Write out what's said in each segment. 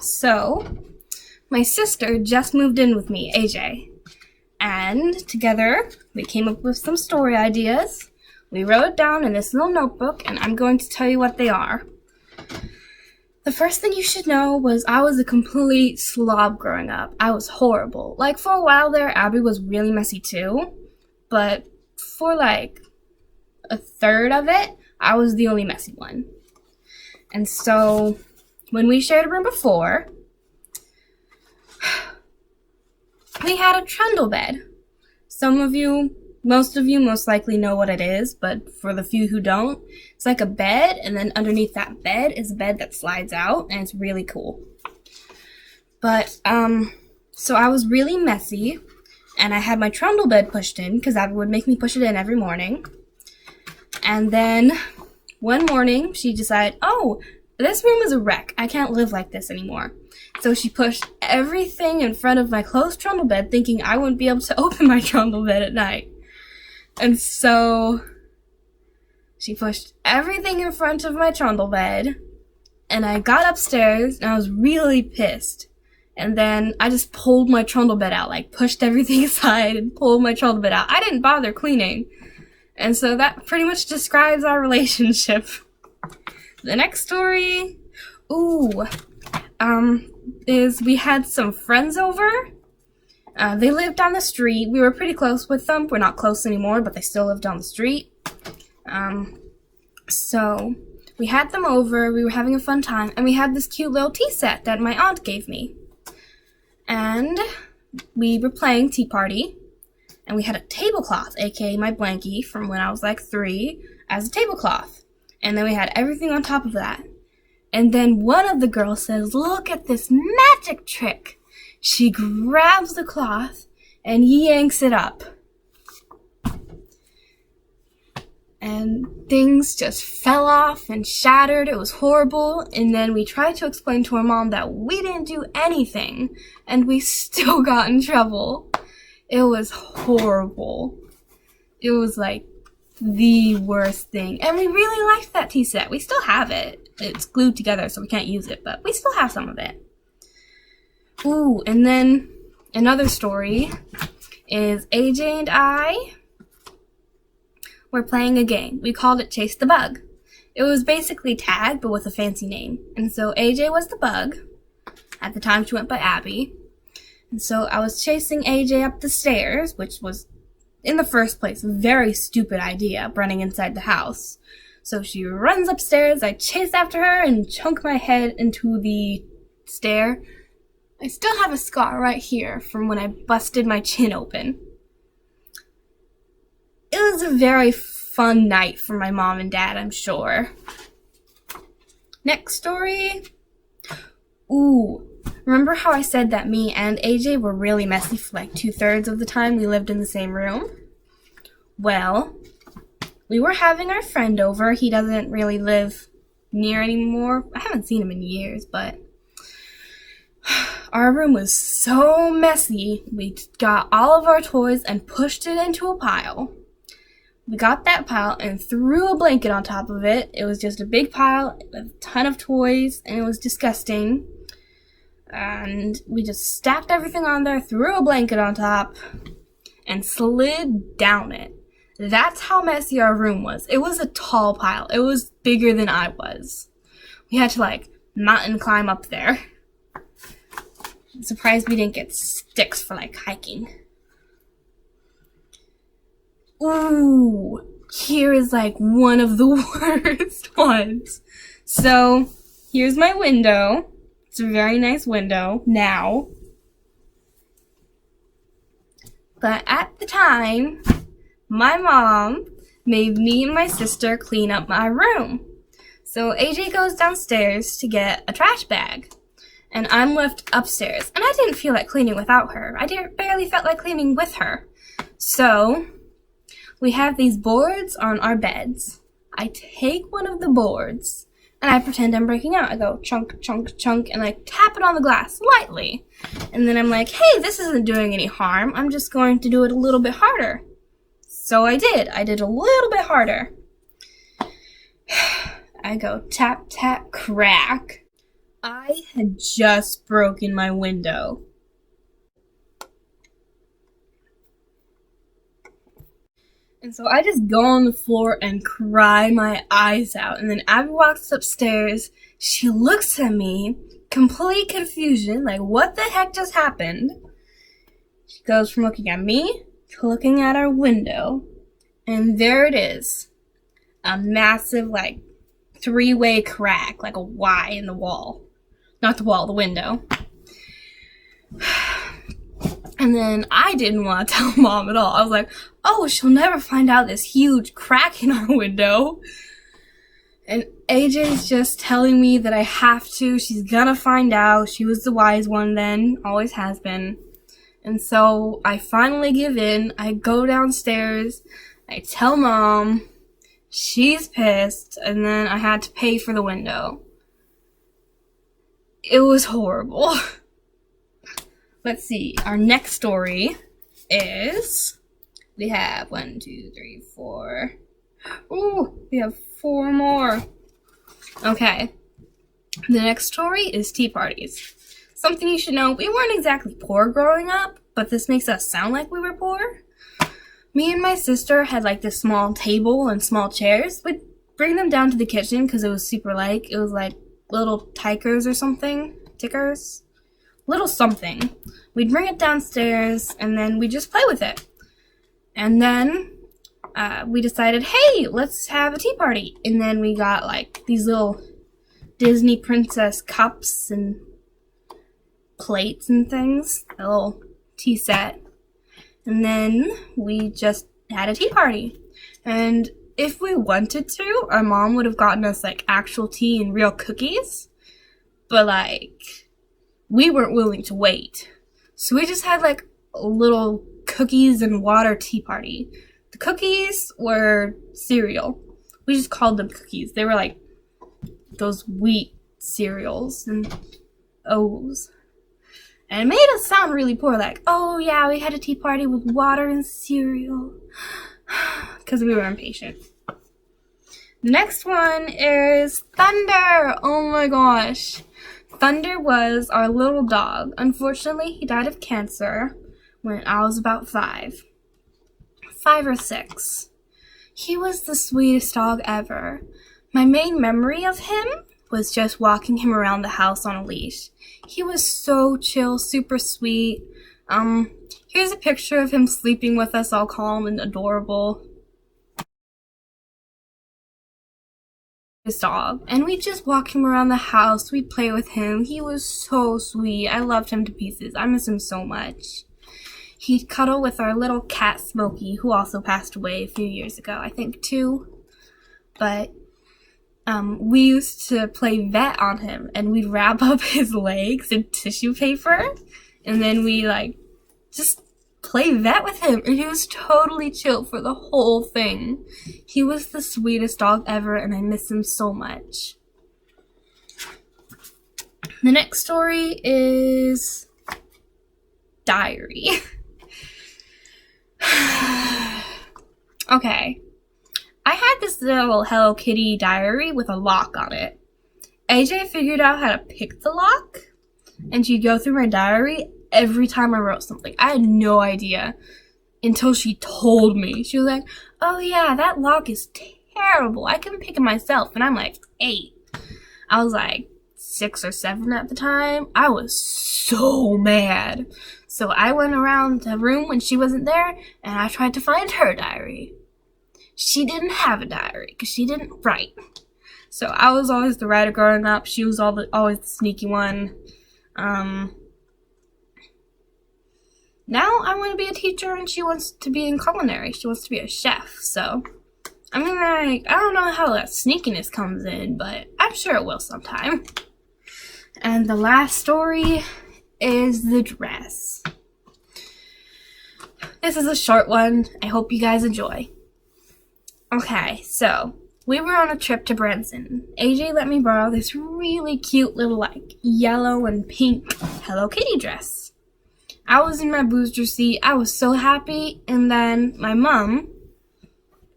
So my sister just moved in with me, AJ, and together we came up with some story ideas. We wrote it down in this little notebook, and I'm going to tell you what they are. The first thing you should know was I was a complete slob growing up. I was horrible. Like, for a while there, Abby was really messy too, but for like a third of it, I was the only messy one. And so, when we shared a room before, we had a trundle bed. Most of you most likely know what it is, but for the few who don't, it's like a bed, and then underneath that bed is a bed that slides out, and it's really cool. But, so I was really messy, and I had my trundle bed pushed in, because Abby would make me push it in every morning. And then, one morning, she decided, oh, this room is a wreck. I can't live like this anymore. So she pushed everything in front of my closed trundle bed, thinking I wouldn't be able to open my trundle bed at night. And so she pushed everything in front of my trundle bed, and I got upstairs, and I was really pissed. And then I just pulled my trundle bed out, like pushed everything aside and pulled my trundle bed out. I didn't bother cleaning. And so that pretty much describes our relationship. The next story, is we had some friends over. They lived down the street. We were pretty close with them. We're not close anymore, but they still live down the street. So we had them over. We were having a fun time, and we had this cute little tea set that my aunt gave me. And we were playing Tea Party, and we had a tablecloth, aka my blankie from when I was like 3, as a tablecloth. And then we had everything on top of that. And then one of the girls says, look at this magic trick. She grabs the cloth and yanks it up. And things just fell off and shattered. It was horrible. And then we tried to explain to our mom that we didn't do anything, and we still got in trouble. It was horrible. It was like the worst thing. And we really liked that tea set. We still have it. It's glued together, so we can't use it, but we still have some of it. Ooh, and then another story is AJ and I were playing a game. We called it Chase the Bug. It was basically tag, but with a fancy name. And so AJ was the bug. At the time, she went by Abby. And so I was chasing AJ up the stairs, which was, in the first place, a very stupid idea, running inside the house. So she runs upstairs, I chase after her, and chunk my head into the stair. I still have a scar right here from when I busted my chin open. It was a very fun night for my mom and dad, I'm sure. Next story. Ooh, remember how I said that me and AJ were really messy for like 2/3 of the time we lived in the same room? Well, we were having our friend over. He doesn't really live near anymore. I haven't seen him in years, but our room was so messy. We got all of our toys and pushed it into a pile. We got that pile and threw a blanket on top of it. It was just a big pile, a ton of toys, and it was disgusting. And we just stacked everything on there, threw a blanket on top, and slid down it. That's how messy our room was. It was a tall pile. It was bigger than I was. We had to, like, mountain climb up there. I'm surprised we didn't get sticks for, like, hiking. Ooh, here is, like, one of the worst ones. So, here's my window. It's a very nice window now. But at the time, my mom made me and my sister clean up my room. So AJ goes downstairs to get a trash bag, and I'm left upstairs. And I didn't feel like cleaning without her. I barely felt like cleaning with her. So we have these boards on our beds. I take one of the boards, and I pretend I'm breaking out. I go chunk, chunk, chunk, and I tap it on the glass lightly. And then I'm like, hey, this isn't doing any harm. I'm just going to do it a little bit harder. So I did. I did a little bit harder. I go tap, tap, crack. I had just broken my window. And so I just go on the floor and cry my eyes out. And then Abby walks upstairs. She looks at me, complete confusion, like, what the heck just happened? She goes from looking at me to looking at our window. And there it is. A massive, like, three-way crack, like a Y in the wall. Not the wall, the window. And then I didn't want to tell Mom at all. I was like, oh, she'll never find out this huge crack in our window. And AJ's just telling me that I have to. She's gonna find out. She was the wise one then, always has been. And so I finally give in. I go downstairs. I tell Mom. She's pissed. And then I had to pay for the window. It was horrible. Let's see. Our next story is... We have 1, 2, 3, 4. Ooh, we have 4 more. Okay. The next story is tea parties. Something you should know, we weren't exactly poor growing up, but this makes us sound like we were poor. Me and my sister had like this small table and small chairs. We'd bring them down to the kitchen because it was super light. It was like little tikers or something. Tickers? Little something. We'd bring it downstairs and then we'd just play with it. And then we decided, hey, let's have a tea party. And then we got like these little Disney princess cups and plates and things. A little tea set. And then we just had a tea party. And if we wanted to, our mom would have gotten us like actual tea and real cookies. But like, we weren't willing to wait. So we just had like a little cookies and water tea party. The cookies were cereal. We just called them cookies. They were like those wheat cereals and O's. And it made us sound really poor, like, oh yeah, we had a tea party with water and cereal. Because we were impatient. The next one is Thunder. Oh my gosh. Thunder was our little dog. Unfortunately, he died of cancer when I was about 5. 5 or 6. He was the sweetest dog ever. My main memory of him was just walking him around the house on a leash. He was so chill, super sweet. Here's a picture of him sleeping with us, all calm and adorable. His dog. And we'd just walk him around the house. We'd play with him. He was so sweet. I loved him to pieces. I miss him so much. He'd cuddle with our little cat, Smokey, who also passed away a few years ago. I think 2. But we used to play vet on him, and we'd wrap up his legs in tissue paper, and then we like just play vet with him, and he was totally chill for the whole thing. He was the sweetest dog ever, and I miss him so much. The next story is diary. Okay. I had this little Hello Kitty diary with a lock on it. AJ figured out how to pick the lock, and she'd go through my diary every time I wrote something. I had no idea until she told me. She was like, oh yeah, that lock is terrible. I can pick it myself. And I'm like, 8. I was like 6 or 7 at the time. I was so mad. So I went around the room when she wasn't there, and I tried to find her diary. She didn't have a diary because she didn't write. So I was always the writer growing up. She was always the sneaky one. Now I want to be a teacher, and she wants to be in culinary. She wants to be a chef. So, I mean, like, I don't know how that sneakiness comes in, but I'm sure it will sometime. And the last story is the dress. This is a short one. I hope you guys enjoy. Okay, so we were on a trip to Branson. AJ let me borrow this really cute little like yellow and pink Hello Kitty dress. I was in my booster seat. I was so happy. And then my mom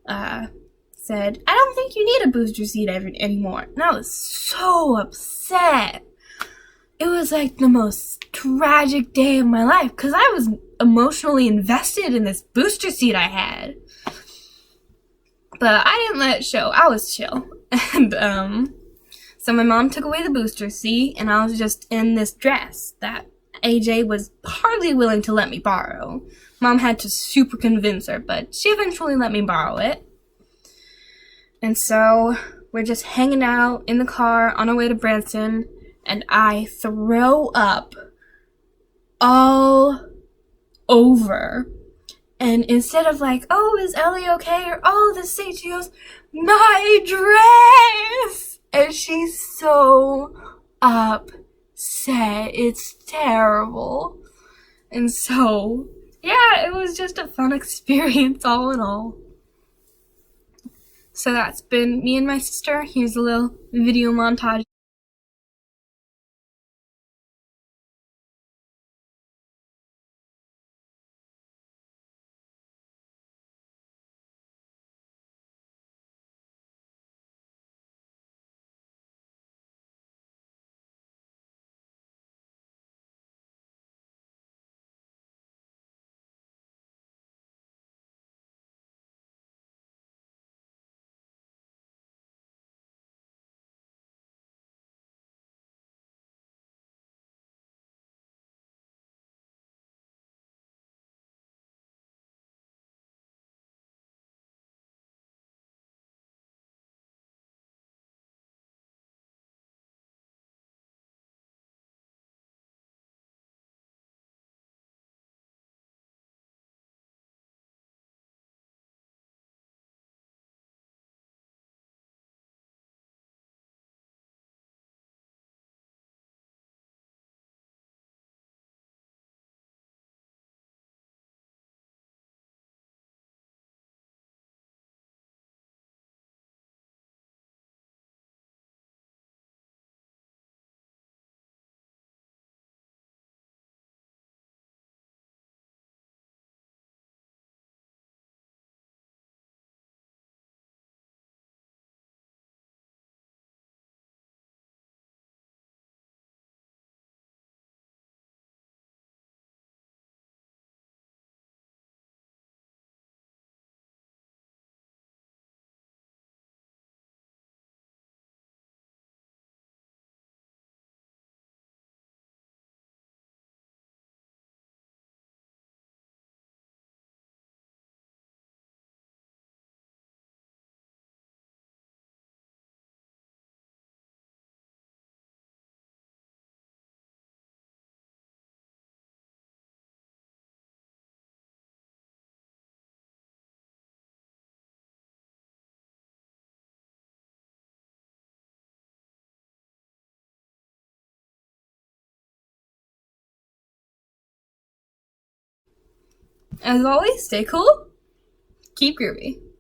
said, I don't think you need a booster seat anymore. And I was so upset. it was like the most tragic day of my life because I was emotionally invested in this booster seat I had. But I didn't let it show. I was chill. And so my mom took away the booster seat, and I was just in this dress that AJ was hardly willing to let me borrow. Mom had to super convince her, but she eventually let me borrow it. And so we're just hanging out in the car on our way to Branson, and I throw up all over. And instead of like, oh, is Ellie okay? Or, oh, the seat, she goes, my dress! And she's so upset. It's terrible. And so, yeah, it was just a fun experience all in all. So that's been me and my sister. Here's a little video montage. As always, stay cool, keep groovy.